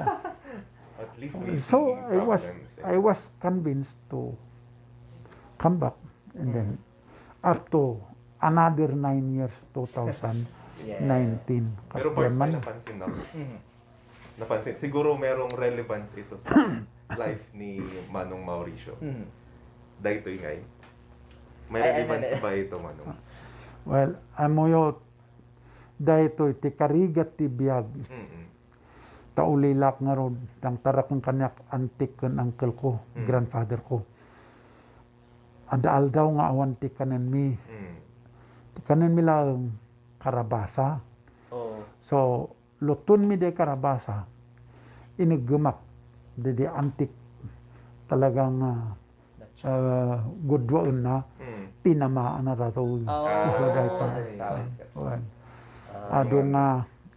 At least we see So problems. I was convinced to come back, and then up to another 9 years, 2019. Pero Pards, may napansin ako. Napansin. Siguro merong relevance ito sa life ni Manong Mauricio. Dahito ngay. May relevance ba ito, Manong? Well, amoyo dahito iti karigat ti biyag. Taulilak nga rod, ang tarak ng kanyak antik kan uncle ko, grandfather ko. Adaal daw nga awan ti kanan mi. Ti kanan mi lang karabasa. Oh. So, lutun mi de karabasa, inigemak de antik talagang gudwaan na tinamaan na rato. Oh, Iso dahito. that's how it goes.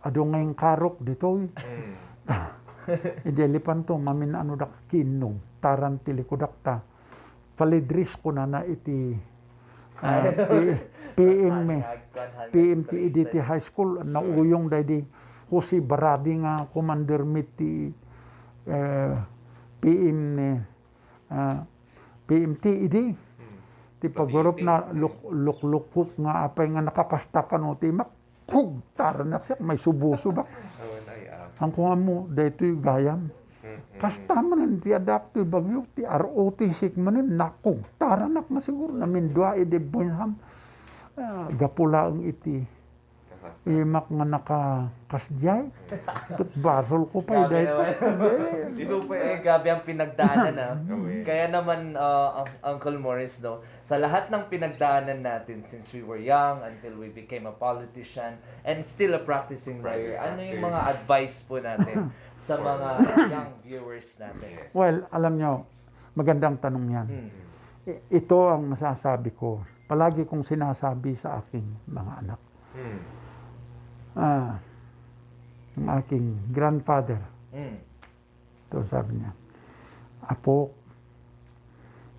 Adong nga yung karok dito. Idelipan to, mamin ano dak kinong, taran tilikudak ta. Palidris ko na iti PMPEDT High School, nauyong dahi di Jose Baradi nga commander miti PMTED. Ti pagurop na luklukuk nga apay nga nakakastakan o timak, taran na siya, may subo-subak. Ang kuha mo, dahito yung gayam. Kasta manin ti adaptive bagyo, ti ROT6 manin, nakong taranak na siguro, namin dua ide bunham. Gapula ang iti. Imak nga nakakasjay. Tut basol ko pa dahito. Grabe ang pinagdaanan na. Kaya naman, Uncle Morris, no, sa lahat ng pinagdaanan natin since we were young until we became a politician and still a practicing lawyer, ano yung mga advice po natin sa mga young viewers natin? Well, alam nyo, magandang tanong yan. Ito ang masasabi ko. Palagi kong sinasabi sa aking mga anak. Ang aking grandfather, ito sabi niya, Apo,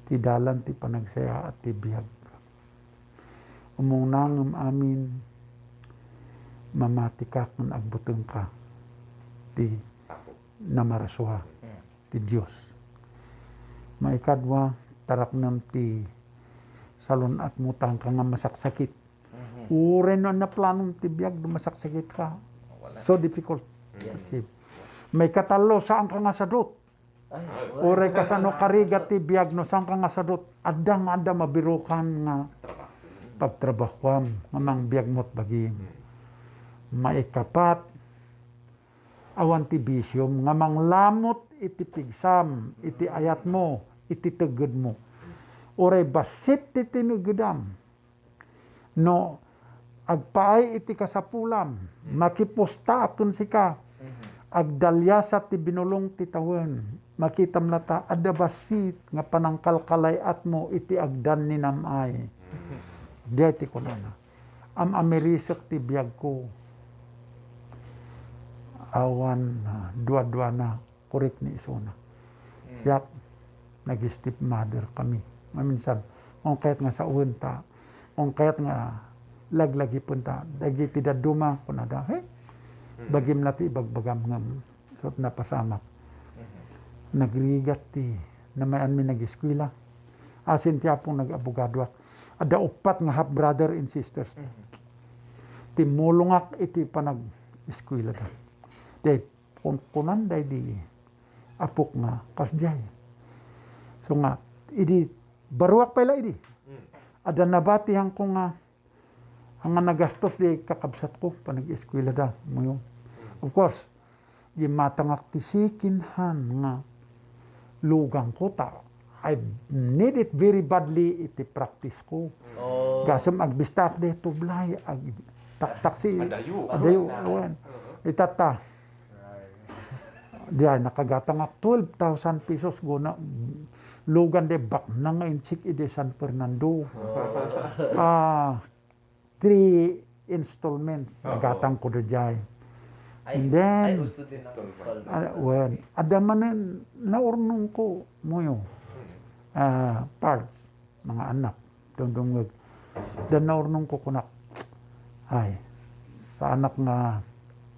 ti dalan ti panagsaya at ti biyag. Umunang amin, mamati ka kung agbuteng ka, ti namarasuha, ti Diyos. Maikadwa, tarak nam ti salon at mutang ka nga masaksakit. Ure na planong ti biyag, masaksakit ka. So difficult. Yes. May katalo, saan ka nga sadot? Ure ka sa no karigat ti biyag, no saan ka nga sadot? Adang mabirukan nga pagtrabahuam, mamang biyag mo't bagim. Maikapat, awan ti bisyom, nga manglamot iti pigsam, iti ayat mo, iti teged mo. Ure basit ti tinugedam. No, agpaay iti kasapulam, makipusta akon sika, agdalyasat ti binulong ti tawen, makitam lata, adabasit nga panangkalkalay at mo, iti agdan ni namay. Diyati ko na na. Amerisak ti biyag ko. Awan, dua-dua na, kurik ni isuna. Yak, nag-step mother kami. Maminsan, kung kahit nga sa uwenta, kung kahit nga laglagi punta, dagi tidak duma ko na da, bagim lati ibagbagam ngam, so napasamak. Nagrigat ti, na may anmin nag-eskwila. Asin ti apong nag-abogado. Ada upat nga half brother and sisters. Ti mulungak iti panag-eskwila da. Day, kunan day di apok nga kasjay. So nga, idi, baruak pala idi. Ada nabati hang ko nga, ang nagastos di kakabsat ko, panag-eskwela da. Of course, di matangak tisikinhan nga lugang ko ta. I need it very badly iti practice ko. Gasam agbistak de tublay, ag taksi. Adayo. Awan. Itata. Diyan, nakagatangak 12,000 pesos guna. Lugan de bak na nga insik ide San Fernando. 3 installments. Nagatang ko dyan. And then, ada man naurnong ko mo yung parts, mga anak. Dungdungag. Dan naurnong ko kunak. Ay, sa anak nga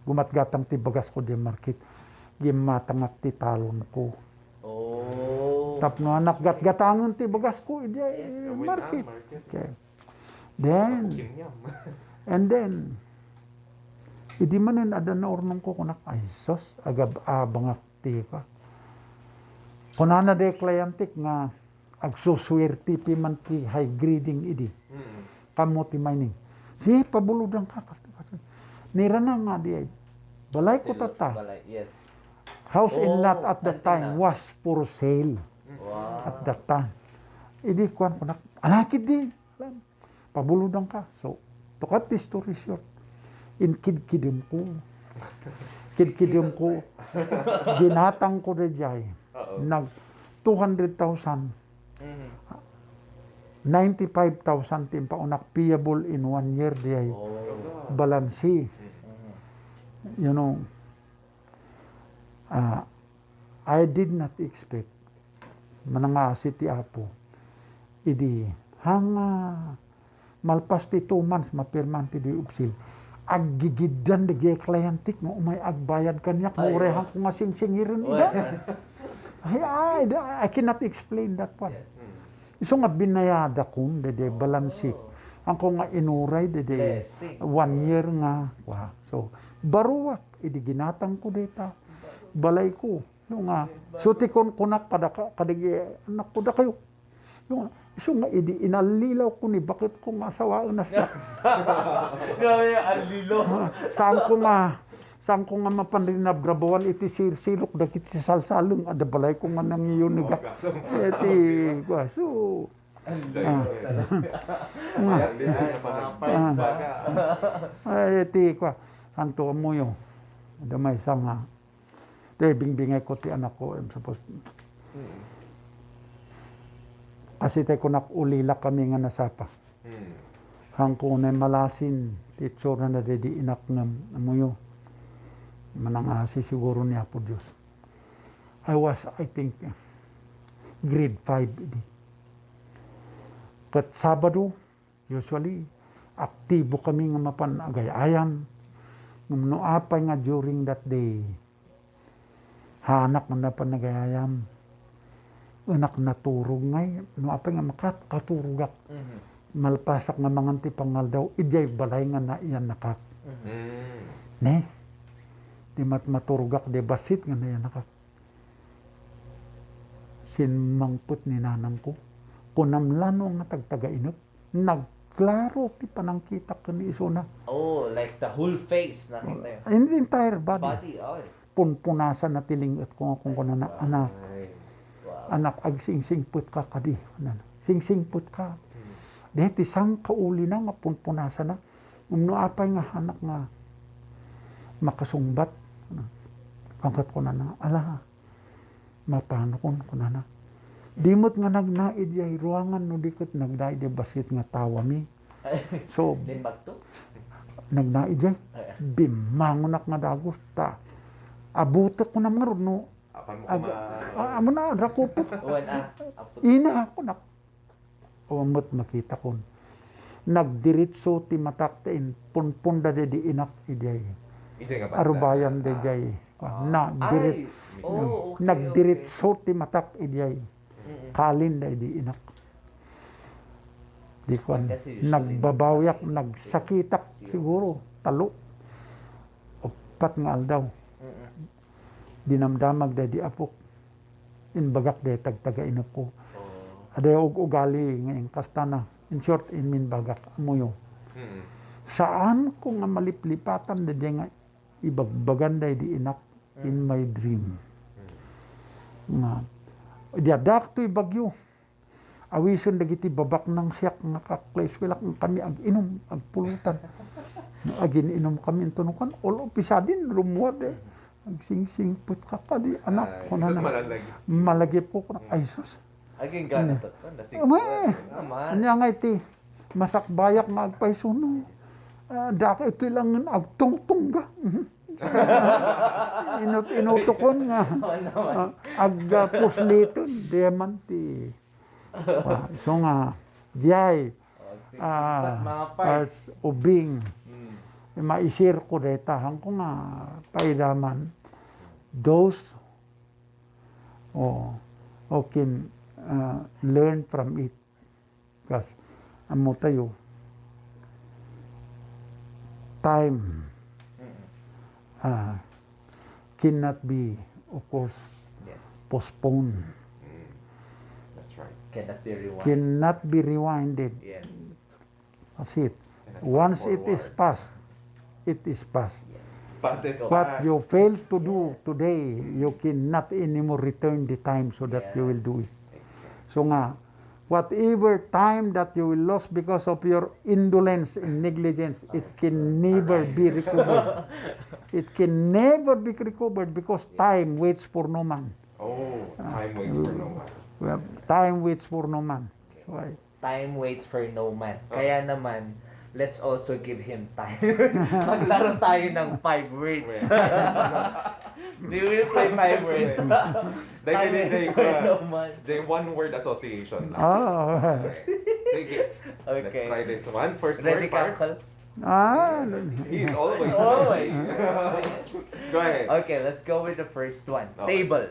gumatgatang ti bagas ko di market. gimatangak ti talon ko. Oh. Tapno anak gatgatangon ti bagas ko, idi market. Okay. Then, Kimyam. and then, idi manen ada na ornong ko kunak, ay sos, agab abangak ti ka. Kunana de klientik nga, agsuswerte pi man ti high grading idi. Kamo ti mining. Si pabuludang ka. Nira na nga di ay. Balay ko tata. Balay, yes. House in Oh, lot at that antina. time was for sale. Wow. At that time. Idi kuan ko nak. Anakid di. Pabuludang ka. So, to cut the story short. In kid-kidum ko. Kid-kidum ko. Ginatang ko de jay. Nag 200,000. Mhm. 95,000 tim paunak payable in 1 year di ay Oh. balansi. You know, I did not expect mananga si ti Apo. Idi hanga malpas ti 2 months mapirman ti di upsil. Aggigidan de klientik nga umay agbayad kanyak Ay, murehan ko nga singsingirin ida. I cannot explain that one. Yes. Iso nga binayada kun de balansi. Ang ko nga inuray de Blessing. 1 year nga. Wow. So baruwak idi ginatang ko deta. Balay ko. Yung nga sutikon kunak kadagi anak ko da kayo. Yung iso nga idi inalilaw ko ni bakit ko masawaan na siya. Grabe, ang lilo. Saan ko nga mapanrinab grabawan iti silok da kiti salsalong ada balay ko nga nang iyon niga. Iti so ay iti ko santo mo yo. Ada may sanga. Te bingbingay ko ti anak ko supposed. Kasi te ko ulila kami nga nasapa. Hangko na malasin ti tsura na dedi inak nga amuyo. Manangasi siguro niya po Diyos. I think, grade 5. Kat Sabado, usually, aktibo kami nga mapanagayayam. Ngumno apay nga during that day, hanak na panagayayam. Anak naturog ngay, no apay nga makaturugak. Malpasak nga manganti pangal daw, ijay balay nga na iyan nakak. Ne? Di maturugak de basit nga na yan nakak. Sinmangput ni nanang ko. Kunamlano nga tagtaga-inot. Nagklaro ti panangkita ka ni iso na. Oh, like the whole face nakita yun. In the entire body. Body, oh. Punpunasan na tilingat ko kung kuna na anak. Wow. Anak ag sing-singput ka kadi. Sing-singput ka. Dahil isang kauli na nga punpunasan na. Umno apay nga anak nga makasungbat. Angkat ko na ala, mapano ko na na. Dimot nga nagnaid yay ruangan no dikot nagdaid de basit nga tawa mi. So, Then back to? nagnaid yay, bimangonak nga dagos ta. Abutot ko na nga ron, no. Amo na, rakupot. Ina ako na. Umot makita ko. Nagdiritso ti mataktain, punpunda de di inak idiyay. Arubayan de jay. Nagdiritso ti matak idiyay. Kalin da di inak. Di ko nagbabawiak, nagsakitak siguro, talo. Opat nga aldaw. Dinamdamag da di apok. Inbagak da tagtaga inok ko. Ada ugali ngayong kastana. In short, min bagak amuyo. Saan ko nga maliplipatan da di nga ibagbagan da di inak in my dream. Nga, diadak to ibagyo. Awison dagiti babak ng siyak nga kaklays wilak kami ag inom ag pulutan. Agin inom kami tunukan all of a sudden lumuwad ag sing put ka di anak ko na malagi po ko ay sus. Aging gana to. Naman. Anya nga iti masakbayak nga agpaisuno. Daka ito lang agtungtungga. Inutukon nga. Agpusliton. Diyaman ti. So nga, diyay. Parts ubing. Maisir ko deta. Hang ko nga paidaman. those who can learn from it. Because amo tayo, time cannot be, of course, Yes. postponed, That's right. Cannot be rewind. cannot be rewinded. Yes. That's it. And then Once fast it is forward. past, it is past. Yes. Past is What past. you fail to do Yes. today, you cannot anymore return the time so that you will do it. Exactly. So nga, whatever time that you will lose because of your indolence and negligence, it can never be recovered. It can never be recovered because time waits for no man. Oh, time waits for no one. Well, time waits for no man. So Time waits for no man. Kaya naman, let's also give him time. Maglaro tayo ng 5 words. We will play 5 words. Dahil Time ni waits Jay for ko, no man. Jay, one word association lang. Sige. Let's Okay. try this one. First Ready word, ka, parts. Uncle? He's always. Always. Go ahead. Okay, let's go with the first one. Okay. Table.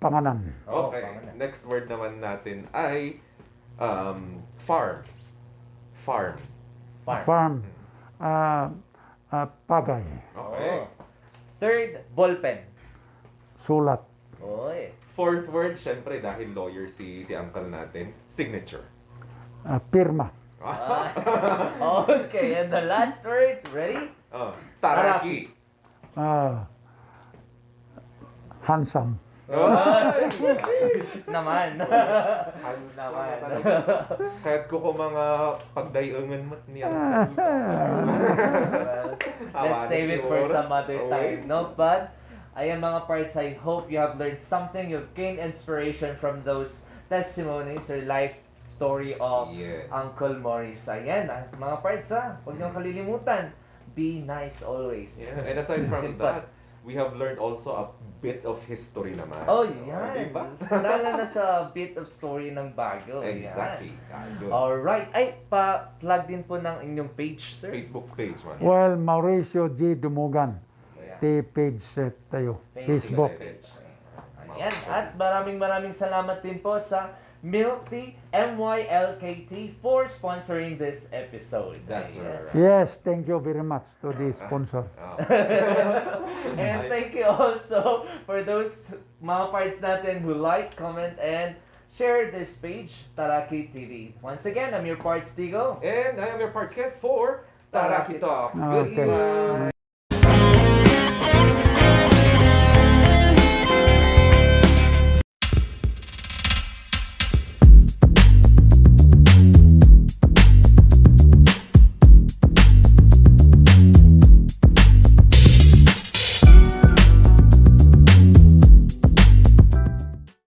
Panganan. Oh, Okay. pangalan. Next word naman natin ay farm. Farm. Farm. Farm. Pagay. Okay. Oh. Third, ballpen. Sulat. Oy. Fourth word, syempre dahil lawyer si uncle natin, signature. Pirma. Okay, and the last word, ready? Oh, taraki. Handsome. Ay! Naman. Handsome Naman. na talaga. Kahit ko mga pagdayangan mo niya. Well, let's save it for some other time, no? But, ayan mga parts, I hope you have learned something. You've gained inspiration from those testimonies or life story of Yes. Uncle Morris. Ayan, mga parts huwag niyong kalilimutan. Be nice always. Yeah, and aside from Simple. that, we have learned also a bit of history naman. Oh, yan. Diba? Lalo na sa bit of story ng Baguio. Yan. Exactly. Ayun. Alright. Ay, pa-plug din po ng inyong page, sir. Facebook page man. Well, Mauricio G. Dumugan. Ayan. T page tayo. Facebook. page. Ayan. At maraming salamat din po sa Milk Tea, MYLKT, for sponsoring this episode. That's Ayan. right. Yes, thank you very much to the sponsor. Oh. And thank you also for those mga parts natin who like, comment, and share this page, Taraki TV. Once again, I'm your parts Tigo. And I am your parts cat for Taraki Talks. Okay. Goodbye.